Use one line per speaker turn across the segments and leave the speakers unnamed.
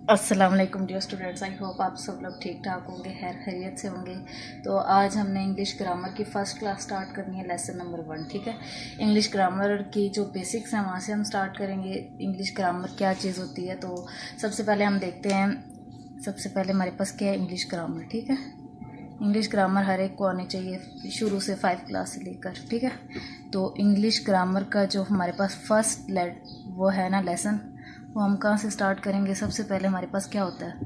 अस्सलाम वालेकुम dear students. I hope आप सब लोग ठीक ठाक होंगे, खैर खैरियत से होंगे। तो आज हमने इंग्लिश ग्रामर की फ़र्स्ट क्लास स्टार्ट करनी है, लेसन नंबर 1। ठीक है, इंग्लिश ग्रामर की जो बेसिक्स हैं वहाँ से हम स्टार्ट करेंगे। इंग्लिश ग्रामर क्या चीज़ होती है, तो सबसे पहले हम देखते हैं। सबसे पहले हमारे पास क्या है, इंग्लिश ग्रामर। ठीक है, इंग्लिश ग्रामर हर एक को आनी चाहिए शुरू से 5 क्लास से लेकर। ठीक है, तो इंग्लिश ग्रामर का जो हमारे पास फर्स्ट वो है ना लेसन, वो हम कहाँ से स्टार्ट करेंगे। सबसे पहले हमारे पास क्या होता है,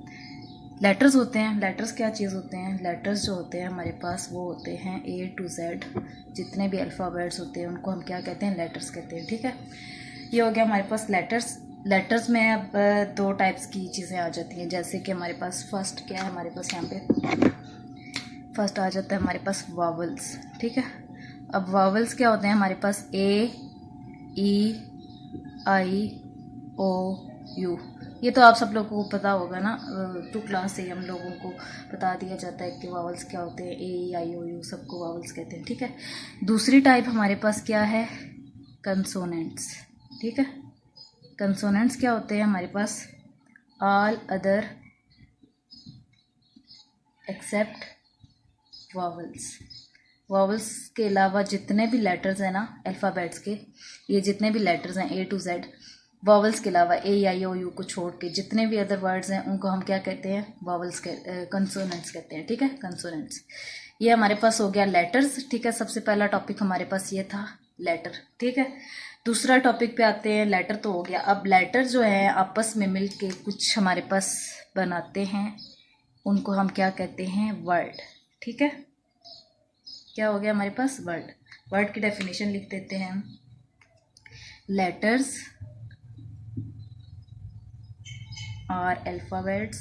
लेटर्स होते हैं। लेटर्स क्या चीज़ होते हैं, लेटर्स जो होते हैं हमारे पास वो होते हैं A to Z। जितने भी अल्फ़ाबेट्स होते हैं उनको हम क्या कहते हैं, लेटर्स कहते हैं। ठीक है, ये हो गया हमारे पास लेटर्स। लेटर्स में अब दो टाइप्स की चीज़ें आ जाती हैं, जैसे कि हमारे पास फर्स्ट क्या है, हमारे पास यहाँ पे फर्स्ट आ जाता है हमारे पास वावल्स। ठीक है, अब वावल्स क्या होते हैं हमारे पास, A, E, I, O, U। ये तो आप सब लोगों को पता होगा ना, 2 क्लास से हम लोगों को बता दिया जाता है कि वावल्स क्या होते हैं। A, E, I, O, U सबको वावल्स कहते हैं। ठीक है, दूसरी टाइप हमारे पास क्या है, कंसोनेंट्स। ठीक है, कंसोनेंट्स क्या होते हैं हमारे पास, all other except vowels. Vowels के अलावा जितने भी लेटर्स हैं ना अल्फ़ाबेट्स के, ये जितने भी लेटर्स हैं A to Z, वावल्स के अलावा A, E, I, O, U को छोड़ के जितने भी अदर वर्ड्स हैं उनको हम क्या कहते हैं, वावल्स के कंसोनेंट्स कहते हैं। ठीक है, कंसोनेंट्स। ये हमारे पास हो गया लेटर्स। ठीक है, सबसे पहला टॉपिक हमारे पास ये था, लेटर। ठीक है, दूसरा टॉपिक पे आते हैं। लेटर तो हो गया, अब लेटर जो है आपस में मिल के कुछ हमारे पास बनाते हैं, उनको हम क्या कहते हैं, वर्ड। ठीक है, क्या हो गया हमारे पास, वर्ड। वर्ड की डेफिनेशन लिख देते हैं हम, लेटर्स और alphabets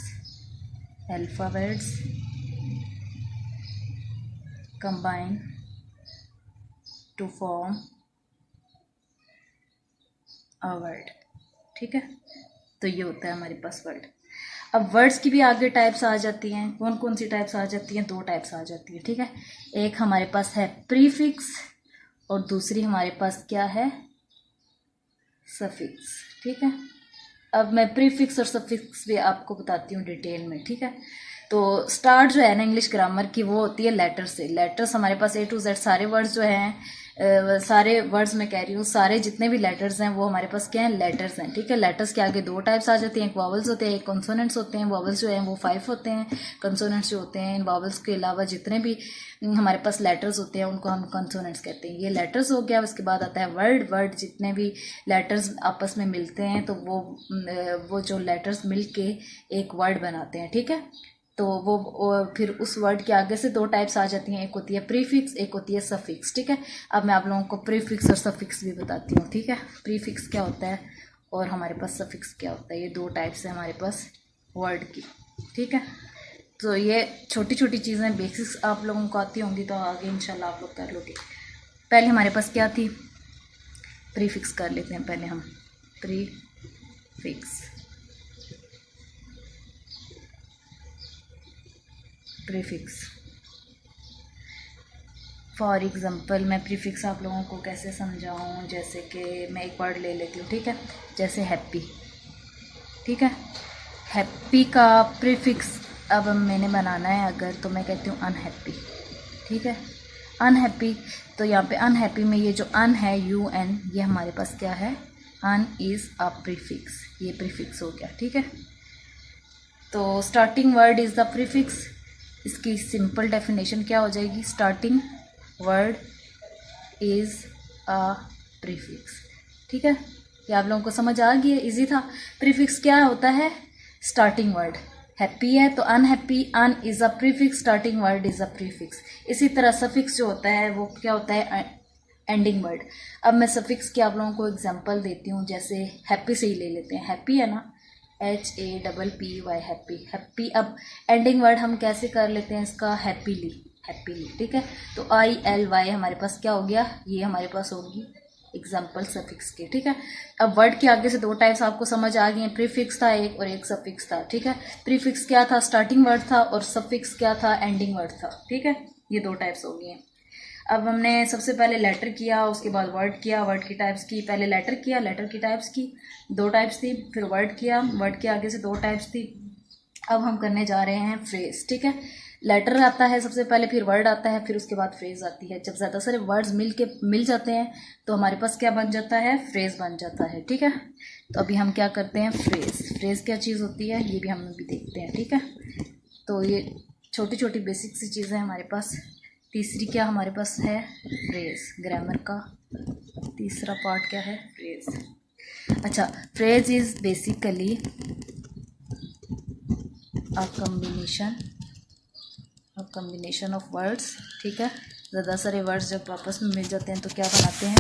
combine to form a word. ठीक है, तो ये होता है हमारे पास वर्ड। अब वर्ड्स की भी आगे टाइप्स आ जाती हैं। कौन कौन सी टाइप्स आ जाती हैं, 2 टाइप्स आ जाती हैं। ठीक है, एक हमारे पास है प्रीफिक्स और दूसरी हमारे पास क्या है, सफिक्स। ठीक है, अब मैं प्रीफिक्स और सफिक्स भी आपको बताती हूँ डिटेल में। ठीक है, तो स्टार्ट जो है ना इंग्लिश ग्रामर की, वो होती है लेटर से। लेटर्स हमारे पास A to Z सारे वर्ड्स जो हैं, सारे वर्ड्स मैं कह रही हूँ, सारे जितने भी लेटर्स हैं वो हमारे पास क्या हैं, लेटर्स हैं। ठीक है, लेटर्स के आगे 2 टाइप्स आ जाती हैं, एक वावल्स होते हैं, एक कंसोनेंट्स होते हैं। वावल्स जो हैं वो 5 होते हैं, कंसोनेंट्स जो होते हैं, इन वावल्स के अलावा जितने भी हमारे पास लेटर्स होते हैं उनको हम कंसोनेंट्स कहते हैं। ये लेटर्स हो गया। उसके बाद आता है वर्ड। वर्ड जितने भी लेटर्स आपस में मिलते हैं तो वो जो लेटर्स मिल के एक वर्ड बनाते हैं। ठीक है, तो वो फिर उस वर्ड के आगे से 2 टाइप्स आ जाती हैं, एक होती है प्रीफिक्स, एक होती है सफिक्स। ठीक है, अब मैं आप लोगों को प्रीफिक्स और सफिक्स भी बताती हूँ। ठीक है, प्रीफिक्स क्या होता है और हमारे पास सफिक्स क्या होता है, ये 2 टाइप्स है हमारे पास वर्ड की। ठीक है, तो ये छोटी छोटी चीज़ें बेसिक्स आप लोगों को आती होंगी, तो आगे इंशाल्लाह आप लोग कर लोगे। पहले हमारे पास क्या थी, प्रीफिक्स कर लेते हैं पहले हम। प्रीफिक्स, प्रीफिक्स फॉर एग्ज़ाम्पल मैं प्रीफिक्स आप लोगों को कैसे समझाऊँ, जैसे कि मैं एक वर्ड ले लेती हूँ। ठीक है, जैसे हैप्पी। ठीक है, हैप्पी का प्रीफिक्स अब मैंने बनाना है अगर, तो मैं कहती हूँ अनहैप्पी। ठीक है, अनहैप्पी, तो यहाँ पे अनहैप्पी में ये जो अन है, UN, ये हमारे पास क्या है, अन इज़ अ प्रीफिक्स, ये प्रीफिक्स हो गया। ठीक है, तो starting word is the prefix. इसकी सिंपल डेफिनेशन क्या हो जाएगी, starting word is a prefix. ठीक है, ये आप लोगों को समझ आ गई है, इजी था। प्रीफिक्स क्या होता है, स्टार्टिंग वर्ड। हैप्पी है तो unhappy, un is a prefix, starting word is a prefix. इसी तरह सफिक्स जो होता है वो क्या होता है, एंडिंग वर्ड। अब मैं सफिक्स की आप लोगों को एग्जांपल देती हूँ, जैसे हैप्पी से ही ले लेते हैं। हैप्पी है ना, HAPPY, हैप्पी। हैप्पी, अब एंडिंग वर्ड हम कैसे कर लेते हैं इसका, हैप्पीली, हैप्पीली। ठीक है, तो ILY हमारे पास क्या हो गया, ये हमारे पास होगी एग्जाम्पल सफिक्स के। ठीक है, अब वर्ड के आगे से 2 टाइप्स आपको समझ आ गई हैं, प्रीफिक्स था एक और एक सफिक्स था। ठीक है, प्रीफिक्स क्या था, स्टार्टिंग वर्ड था, और सफिक्स क्या था, एंडिंग वर्ड था। ठीक है, ये 2 टाइप्स हो गई हैं। अब हमने सबसे पहले लेटर किया, उसके बाद वर्ड किया, वर्ड की टाइप्स की। पहले लेटर किया, लेटर की टाइप्स की, 2 टाइप्स थी। फिर वर्ड किया, वर्ड के आगे से 2 टाइप्स थी। अब हम करने जा रहे हैं फ्रेज, ठीक है। लेटर आता है सबसे पहले, फिर वर्ड आता है, फिर उसके बाद फ्रेज आती है। जब ज़्यादा सारे वर्ड्स मिल जाते हैं तो हमारे पास क्या बन जाता है, फ्रेज बन जाता है, ठीक है। तो अभी हम क्या करते हैं, फ्रेज। फ्रेज क्या चीज़ होती है ये भी हम अभी देखते हैं, ठीक है। तो ये छोटी छोटी बेसिक सी चीज़ें हमारे पास। तीसरी क्या हमारे पास है, फ्रेज। ग्रामर का तीसरा पार्ट क्या है, फ्रेज। अच्छा, phrase is basically a combination of words, ठीक है। ज़्यादा सारे वर्ड्स जब आपस में मिल जाते हैं तो क्या बनाते हैं,